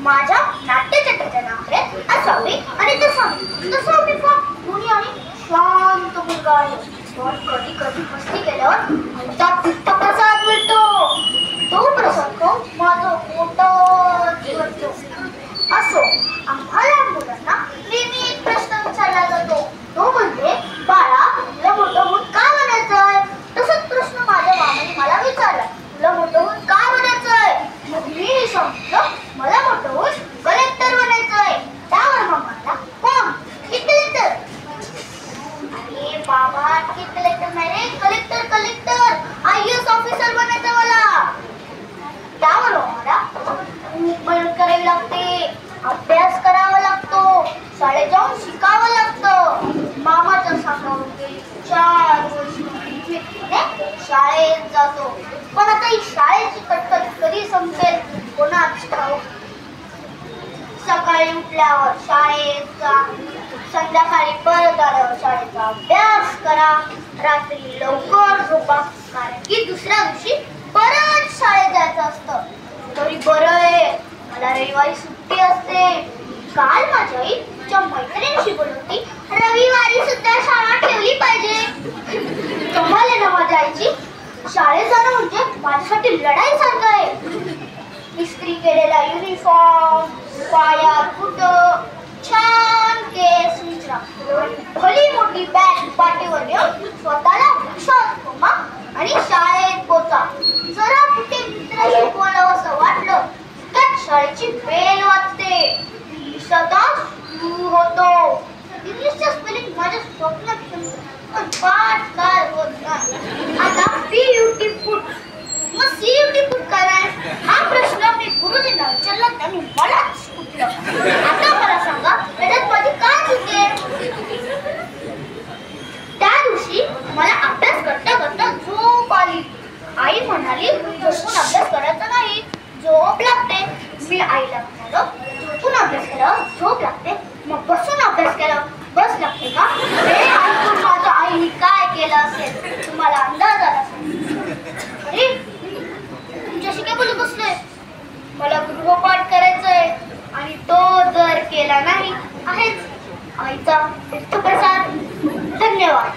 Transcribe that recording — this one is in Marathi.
माझ्या नाट्यचक्राचे नाव आहे असावी आणि तसावी कोणी आणि शांत मुलगा आहे. पण कधी कधी मस्ती केल्यावर आमचा तीर्थप्रसाद मिळतो. तो प्रसंग माझं मोठं जीवनतो. असो, आम्हाला मुलांना नेहमी एक प्रश्न विचारला जातो, तो म्हणजे बाळा तुला मोठं होऊन काय बनायचंय? तसाच प्रश्न माझ्या मामाने मला विचारला, तुला मोठं होऊन काय बनायचंय? मग मी सांगितलं मला मोठं होऊन कलेक्टर बनायचंय. त्यावर मामाला कोण कलेक्टर? अरे बाबा कलेक्टर नाही रे, कलेक्टर IAS ऑफिसर बनायचं मला. त्यावर मला खूप मेहनत करावी लागते, अभ्यास करावा लागतो, शाळेत जाऊन शिकावं लागतं. मामाच्या सांगावरून 4 वर्ष शाळेत जातो. पण आता ही शाळेची कटकट कधी संपेल कोणाच ठाऊक. सकाळी उठल्यावर शाळेत जा, संध्याकाळी परत आल्यावर शाळेचा अभ्यास करा, रात्री लवकर झोपा, कारण की दुसऱ्या दिवशी परत शाळेत जायचं असतं. तरी बरं आहे मला रविवारी सुट्टी असते. काल माझी आई तिच्या मैत्रिणीशी बोलत होती, रविवारी सुद्धा शाळा ठेवली पाहिजे. कमाल आहे ना माझ्या आईची. शाळेत जाणं म्हणजे माझ्यासाठी लढाई सारखं आहे. इस्त्री केलेला युनिफॉर्म, पायात बुटं, छान केस विचरा, भली मोठी बॅग पाठीवर घेऊन स्वतःला हुशार होमा आणि शाळेत पोचा. जरा कुठे मित्राशी बोलावं असं वाटलं तर शाळेची बेल वाजते, सदा सुरू होतो. इंग्लिशचा स्पेलिंग माझ्या स्वप्नात पण पाठ काय होत नाही. आता ब्युटिफुल मग ब्युटिफुल काय आहे हा प्रश्न मी गुरुजींना विचारला, त्यांनी मलाच कुठलं. आता मला सांगा त्याच्यात माझी काय चुके? त्या दिवशी मला अभ्यास करता करता झोप आली. आई म्हणाली झोपून अभ्यास करायचा नाही, झोप लागते. मी आईला म्हणालो झोपून अभ्यास केला झोप लागते, मग बसून अभ्यास केला बस लागते का? हे ऐकून माझ्या आईने काय केलं असेल तुम्हाला अंदाज आला असेल. अरे तुमच्याशी काय बोलत बसलोय? मला गृहपाठ करायचंय आणि तो जर केला नाही आहेच आईचा तीर्थप्रसाद. धन्यवाद.